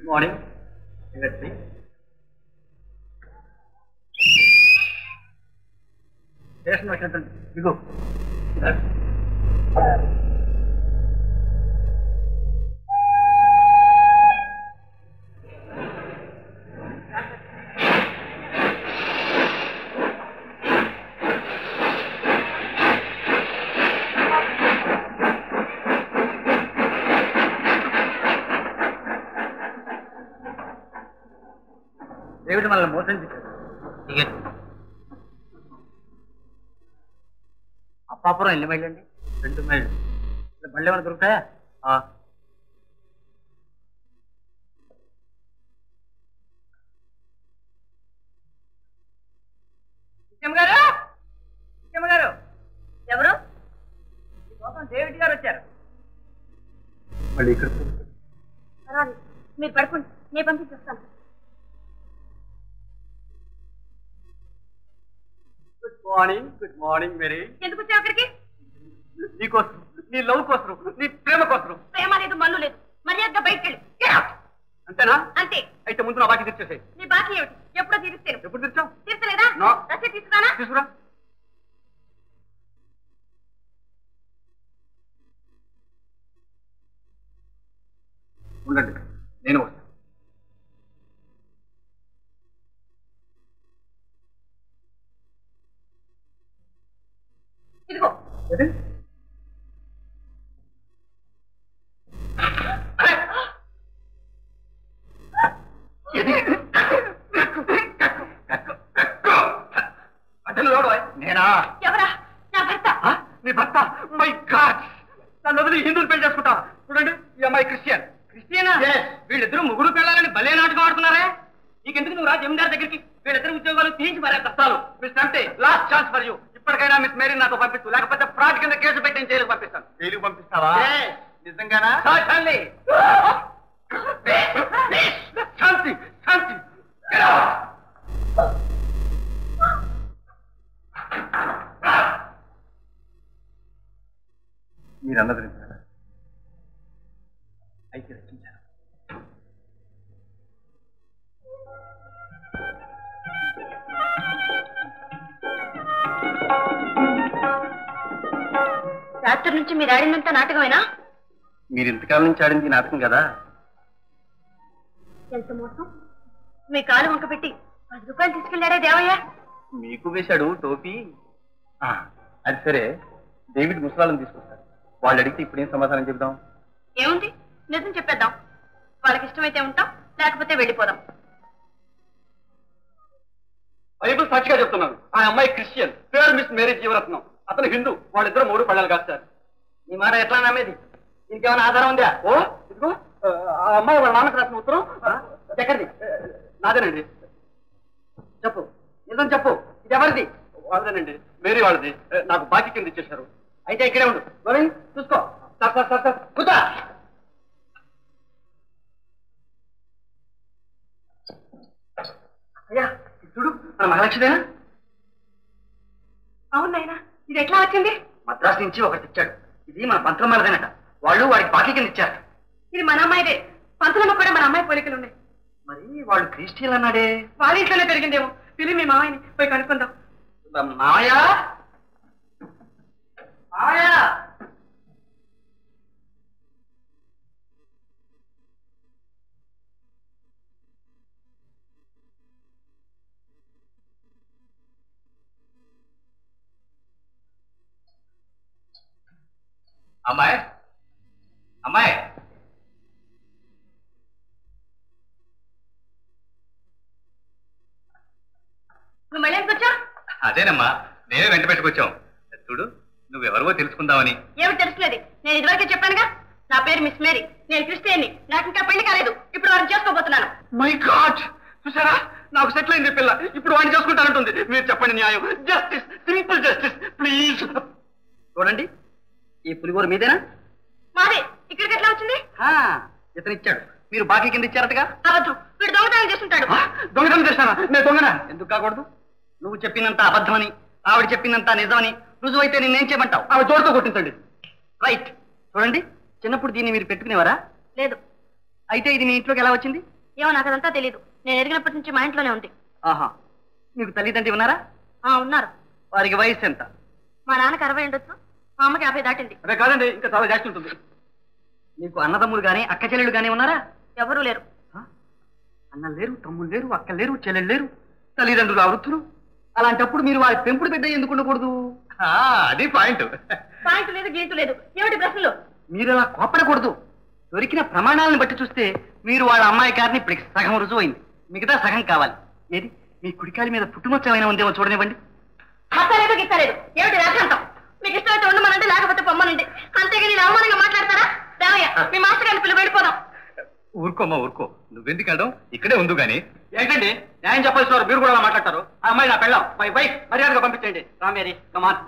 Good morning. Station వచ్చినట్టుంది. ఇదిగో దేవుడు మనల్ని మోసం చేశాడు. అప్పాపురం ఎన్ని మైళ్ళు అండి? 2 మైళ్ళు. బండ్లు ఏమైనా దొరుకుతాయా? గారు ఎవరు? డేవిడ్ గారు వచ్చారు. మళ్ళీ ఇక్కడ మీరు పడుకోండి, నేను పంపించేస్తాను. Good morning Mary. ఎందుకు వచ్చావు అక్కడికి? నీకోసం, నీ లవ్ కోసం, నీ ప్రేమ కోసం. ప్రేమ లేదు, మన్ను లేదు. మర్యాదగా బయటకు వెళ్ళి. అంతేనా? అంతే. అయితే ముందు నా బాకీ తీర్చేసాయి. నీ బాకీ ఏమిటి? ఎప్పుడో తీరుస్తాను. ఎప్పుడు తీర్చావు? తీర్చలేదా? రసీదు తీసుకురానా? తీసుకురా. ఉండండి, నేను వస్తాను. ఇదిగో. నేనా? ఎవరా? నా భర్త. నీ భర్త? మై గాడ్, నన్ను వదిలి హిందువులు పెళ్లి చేసుకుంటా. చూడండి, ఈ అమ్మాయి క్రిస్టియన్. క్రిస్టియనా? వీళ్ళిద్దరూ ముగ్గురు పిల్లలని భలే నాటకం ఆడుతున్నారే. నీకెందుకు నువ్వు రా జమీందార్ దగ్గరికి? వీళ్ళిద్దరు ఉద్యోగాలు తీయించి మరే కష్టాలు. మిస్ అంటే లాస్ట్ ఛాన్స్ ఫర్ యూ. ఇప్పటికైనా మిస్ మేరీ నాతో పంపిస్తూ, లేకపోతే ఫ్రాడ్ కింద కేసు పెట్టి జైలుకు పంపిస్తాను. జైలుకు పంపిస్తావా? నిజంగానా? శాంతి శాంతి శాంతి. మీరు అన్నది నిజమేనా? అయితే రచించారు. రాత్రి నుంచి మీరు ఆడిందంతా నాటకమేనా? మీరు ఇంతకాలం నుంచి ఆడింది నాటకం కదా. ఎంత మోసం! మీ కాలు వంక పెట్టి 10 రూపాయలు తీసుకెళ్లాడే దేవయ్య. మీకు వేశాడు టోపీ. అది సరే, డేవిడ్ ముసలాలను తీసుకొస్తాడు. వాళ్ళు అడిగితే ఇప్పుడేం సమాధానం చెప్దాం? ఏముంది, నిజం చెప్పేద్దాం. వాళ్ళకి ఇష్టమైతే ఉంటాం, లేకపోతే వెళ్ళిపోదాం. బైబిల్ సాక్షిగా చెప్తున్నాను, ఆ అమ్మాయి క్రిస్టియన్, పేరు మిస్ మేరీ జీవరత్నం. అతను హిందూ. వాళ్ళిద్దరు 3 పళ్ళాలు కాస్తారు. నీ మాట ఎట్లా నమ్మేది? ఇంకేమైనా ఆధారం ఉందా? ఓ ఇదిగో, ఆ అమ్మాయి వాళ్ళ నాన్నకు రాసిన ఉత్తరం. ఎక్కడిది? నాదేనండి. చెప్పు, నిజం చెప్పు. ఇది ఎవరిది? వాళ్ళదేనండి, మేరీ వాళ్ళది. నాకు బాకీ కింద ఇచ్చేశారు. అయితే ఇక్కడే ఉండు. గోవింద్ చూసుకో. కూర్చో. అయ్యా చూడు, మన మహాలక్ష్మిదేనా? అవునాయనా, ఇది ఎట్లా వచ్చింది? మద్రాసు నుంచి ఒకటి ఇచ్చాడు. ఇది మన పంతులమ్మదేనట. వాళ్ళు వాడికి బాకీ కింద ఇచ్చారు. ఇది మన అమ్మాయిదే. పంతులమ్మ కూడా మన అమ్మాయి పోలికలు ఉన్నాయి. మరి వాళ్ళు క్రిస్టియన్ అన్నాడే. వాళ్ళ ఇంట్లోనే పెరిగిందేమో. పిలి మీ మామయ్యని పోయి కనుక్కుందాం. మామయ్య, మామయ్య. అమ్మాయి, అమ్మాయి. నువ్వు మళ్ళీ ఎందుకు వచ్చావు? అదేనమ్మా, నేనే వెంట పెట్టుకొచ్చాం. చూడు, నువ్వెవరవో తెలుసుకుందామని. ఏమి తెలుసులేదు? నేను ఇదివరకే చెప్పానుగా, నా పేరు మిస్ మేరీ. నేను క్రిస్టియన్ని. నాకు ఇంకా పెళ్లి కాలేదు. ఇప్పుడు వారిని చేసుకోబోతున్నాను. మై గాడ్, చూసారా, నాకు సెటిల్ అయింది పిల్ల. ఇప్పుడు వాడిని చేసుకుంటానంటుంది. మీరు చెప్పండి న్యాయం. Justice, simple justice please. చూడండి, ఈ పులిగోరు మీదేనా? మాదే. ఇక్కడికి ఎట్లా వచ్చింది? ఇతను ఇచ్చాడు. మీరు బాకీ కింద ఇచ్చారటగా? అబద్ధం. వీడు దొంగతనం చేస్తుంటాడు. దొంగతనం చేస్తానా? నేను దొంగనా? ఎందుకు కాకూడదు? నువ్వు చెప్పినంత అబద్ధమని, ఆవిడ చెప్పినంత నిజమని రుజువైతే నేనేం చేయమంటావు? ఆవిడ జోడుతో కొట్టించండి. రైట్. చూడండి, చిన్నప్పుడు దీన్ని మీరు పెట్టుకునేవారా? లేదు. అయితే ఇది మీ ఇంట్లోకి ఎలా వచ్చింది? ఏమో నాకు అదంతా తెలియదు. నేను ఎరిగినప్పటి నుంచి మా ఇంట్లోనే ఉంది. ఆహా, మీకు తల్లిదండ్రి ఉన్నారా? ఉన్నారు. వారికి వయసు ఎంత? మా నాన్నకి 60 ఉండొచ్చు, మా అమ్మకి 50 దాటింది. అదే కాదండి, ఇంకా చాలా జాస్తి ఉంటుంది. మీకు అన్నదమ్ములు గాని అక్క చెల్లెళ్ళు గాని ఉన్నారా? ఎవరూ లేరు. అన్నలు లేరు, తమ్ముళ్ళు లేరు, అక్క లేరు, చెల్లెళ్ళు లేరు, తల్లిదండ్రులు అవృత్తులు. అలాంటప్పుడు మీరు వారి పెంపుడు బిడ్డ ఎందుకు ఉండకూడదు? అది పాయింట్. పాయింట్ లేదు, గీటు లేదు. ఏమిటి ప్రశ్నలు? మీరు అలా కోపడకూడదు. దొరికిన ప్రమాణాలను బట్టి చూస్తే మీరు వాళ్ళ అమ్మాయి గారిని ఇప్పటికి సగం రుజువు అయింది, మిగతా సగం కావాలి. ఏది మీ కుడికాలి మీద పుట్టుమచ్చమైనా ఉందేమో చూడనివ్వండి. హస్తలేదు గిస్తలేదు. ఏమిటి రాజాంతం? మీకు ఇష్టమైతే ఉండమనండి, లేకపోతే పొమ్మనండి. అంతేగాని ఇలా అవమానంగా మాట్లాడతారా? దేవయ్య, మీ మాస్టర్ గారిని పిల్లలు వెళ్ళిపోదాం. ఊరుకోమ్మా ఊరుకో, నువ్వెందుకు వెళ్ళడం, ఇక్కడే ఉండు గాని. ఏంటండి న్యాయం చెప్పాల్సిన వారు మీరు కూడా అలా మాట్లాడతారు? ఆ అమ్మాయి నా పెళ్ళాం, మై వైఫ్, మర్యాదగా పంపించండి. రామేరి కమాన్.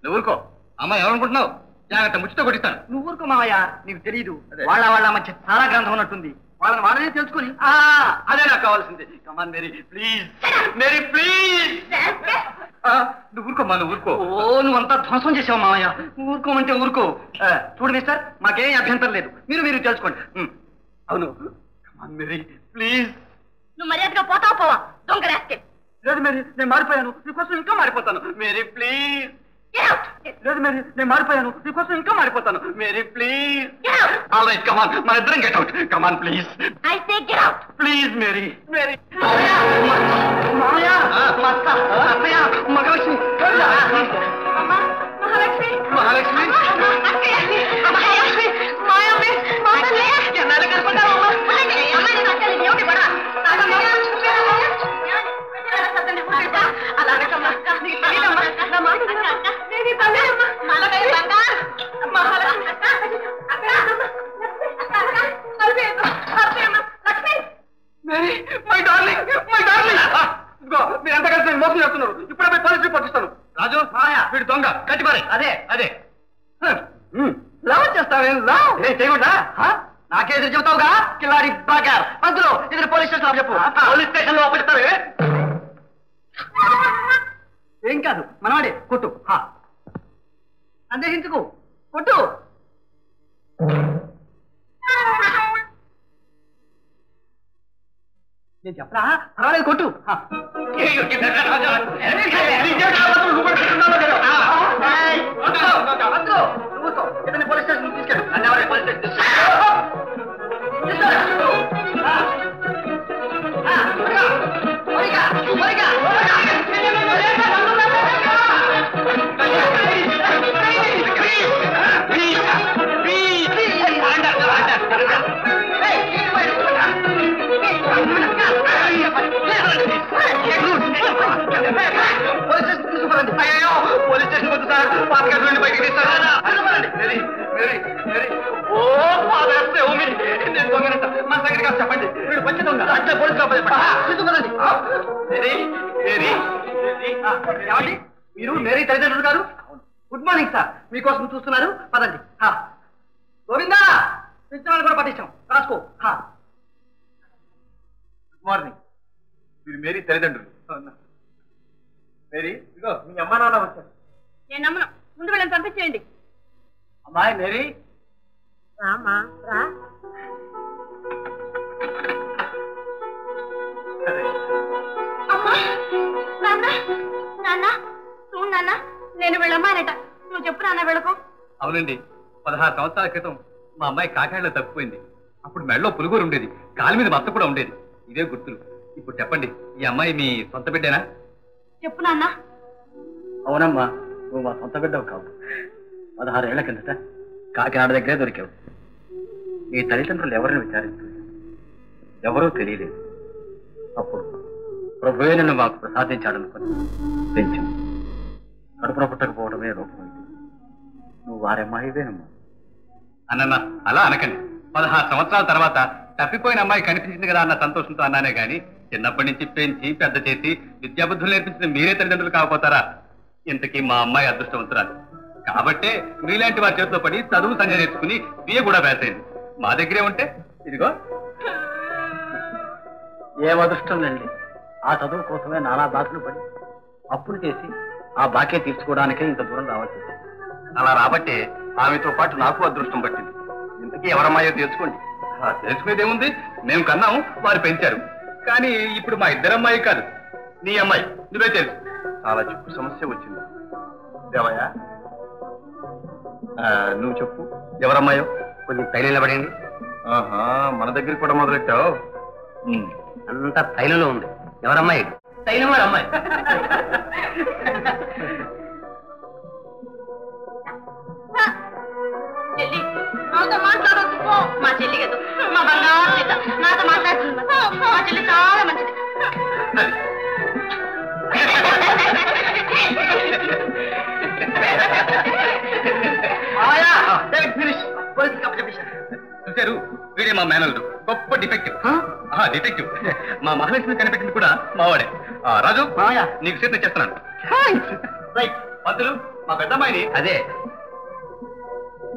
నువ్వు ఊరుకో. అమ్మాయి ఎవరనుకుంటున్నావు? జాగ్రత్త, ముచ్చితో కొట్టిస్తాను. నువ్వు ఊరుకో మావయ్య, నీకు తెలియదు. వాళ్ళ మధ్య చాలా గ్రంథం ఉన్నట్టుంది. వాళ్ళనే తెలుసుకుని అదే నాకు కావాల్సింది. కమాన్ మేరీ ప్లీజ్, మేరీ ప్లీజ్. నువ్వు ఊరుకోమ్మా, నువ్వు ఊరుకో. నువ్వంతా ధ్వంసం చేసావు మావయ్య, ఊరుకోమంటే ఊరుకో. చూడు మిస్టర్, మాకేం అభ్యంతరం లేదు, మీరు తెలుసుకోండి. అవును, కమాన్ మేరీ ప్లీజ్. నువ్వు మర్యాదగా పోతావు పోవా దొంగ రాస్కెల్. లేదు మేరీ, నేను మారిపోయాను, నీకోసం ఇంకా మారిపోతాను. Mary please. లేదు మేరీ, నేను మారిపోయాను, నీకోసం ఇంకా మారిపోతాను. Mary please. All right, come on, మన ఇద్దరం get out. Come on please. I say get out. Please Mary. Mary మామయ్య, అత్తయ్య, మహాలక్ష్మి, మహాలక్ష్మి, మహాలక్ష్మి, మహాలక్ష్మి, మాయమ్మే, మాతల్లే, ఎన్నాళ్ళు కనుకుంటావమ్మా? అమ్మాయి నచ్చలేదు, ఏమిటి పడా? అలాగమ్మా, నీకు తెలియదమ్మా, నా మాట వినమ్మా. నేను తల్లేనమ్మా, మలగై బంగారు, Mahalakshmi, Lakshmi. Mary, my darling, my darling. ఇదిగో మీరంతా కలిసి నేను మోసం చేస్తున్నారు. ఇప్పుడే పోయి పోలీస్ రిపోర్ట్ ఇస్తాను. రాజు, వీడు దొంగ, కట్టి పారే. అదే లవ్ చేస్తావేం? లవ్ ఏం చేయకుండా నాకే ఎదురు చెబుతావుగా కిల్లాడి బాగార్. అందులో ఇద్దరు పోలీస్ స్టేషన్ చెప్పు. పోలీస్ స్టేషన్ లో అప్పచెప్తావే. ఏం కాదు, మనవాడే, కొట్టు. సందేహించుకు, కొట్టు. నేను చెప్పరా? పర్వాలేదు, కొట్టు. ఇతని పోలీస్ స్టేషన్ తీసుకెళ్ళు. అన్నవరే పోలీస్ స్టేషన్. పోలీస్ స్టేషన్ వద్దు సార్, పాతకాల నుండి బయటికి తీస్తారా? నేను దొంగనంట, మన దగ్గర కాదు చెప్పండి. వీడు వచ్చి దొంగ అంటే పోలీసు ఏమండి, మీరు మేరీ తల్లిదండ్రులు గారు? గుడ్ మార్నింగ్ సార్, మీకోసం చూస్తున్నారు, పదండి. గోవిందా, పిచ్చాలను కూడా పట్టించాం, రాసుకో. Good morning. వీడు మేరీ తల్లిదండ్రులు. మేరీ, ఇదిగో మీ అమ్మా నాన్న వచ్చారు. నేను నమ్మను, ముందు వెళ్ళని పంపించేయండి. అమ్మాయి మేరీ, రామా రా. అమ్మా, నాన్న, నాన్న, చూడు నాన్న, నేను వెళ్ళమ్మానట. నువ్వు చెప్పు నాన్న, వెళ్ళకు. అవునండి, 16 సంవత్సరాల క్రితం మా అమ్మాయి కాకినాడలో తప్పిపోయింది. అప్పుడు మెడలో పులుగూరు ఉండేది, కాలు మీద మచ్చ కూడా ఉండేది. ఇదే గుర్తులు. ఇప్పుడు చెప్పండి, ఈ అమ్మాయి మీ సొంత బిడ్డేనా? చెప్పు నాన్న. అవునమ్మా, నువ్వు మా సొంత బిడ్డవు కావు. 16 ఏళ్ల కిందట కాకినాడ దగ్గరే దొరికావు. నీ తల్లిదండ్రులు ఎవరిని విచారించు, ఎవరూ తెలియలేదు. అప్పుడు ప్రభువే నిన్ను మాకు ప్రసాదించాడనుకుని పెంచాం. కడుపున పుట్టకపోవడమే రూపమైంది. నువ్వు వారమ్మాయివేనమ్మా. అన్న అలా అనకండి. 16 సంవత్సరాల తర్వాత తప్పిపోయిన అమ్మాయి కనిపించింది కదా అన్న సంతోషంతో అన్నానే గాని, చిన్నప్పటి నుంచి పెంచి పెద్ద చేసి విద్యాబుద్ధులు నేర్పించిన మీరే తల్లిదండ్రులు కాకపోతారా? ఇంతకీ మా అమ్మాయి అదృష్టవంతురాలు కాబట్టే మీలాంటి వారి చేతిలో పడి చదువు సంజయ్ నేర్చుకుని బిఏ కూడా వేసేయండి. మా దగ్గరే ఉంటే ఇదిగో. ఏం అదృష్టం లేండి, ఆ చదువు కోసమే నానా బాధలు పడి అప్పులు చేసి ఆ బాకే తీర్చుకోవడానికే ఇంత దూరం రావాల్సి వచ్చింది. అలా రాబట్టే ఆమెతో పాటు నాకు అదృష్టం పట్టింది. ఇంతకీ ఎవరమ్మాయో తెలుసుకోండి. తెలుసుకునేదేముంది, మేము కన్నాం, వారు పెంచారు. కానీ ఇప్పుడు మా ఇద్దరు అమ్మాయి కాదు, నీ అమ్మాయి. నువ్వే తెలుసు. చాలా చిక్కు సమస్య వచ్చింది దేవయ్య. నువ్వు చెప్పు, ఎవరమ్మాయో? కొంచెం తైలంలో పడండి. ఆహా, మన దగ్గర కూడా మొదలెట్టావు. అంతా తైలంలో ఉంది. ఎవరమ్మాయి? తైలం వారు అమ్మాయి. చెల్లి నాతో మాట్లాడొద్దు. మా చెల్లి కదా, మా బంగారు సీత నాతో మాట్లాడుతుంది. మా చెల్లి చాలా మంచిది. చూశారు, వీడే మా మేనల్డు, గొప్ప డిటెక్టివ్. డిటెక్టివ్ మా మహాలక్ష్మి కనిపెట్టింది కూడా మావాడే. రాజు, నీకు సీత చేస్తున్నాను. రైట్ పంతులు, మా పెద్దమ్మాయిని. అదే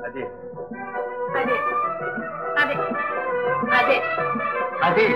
అదే అదే అదే అదే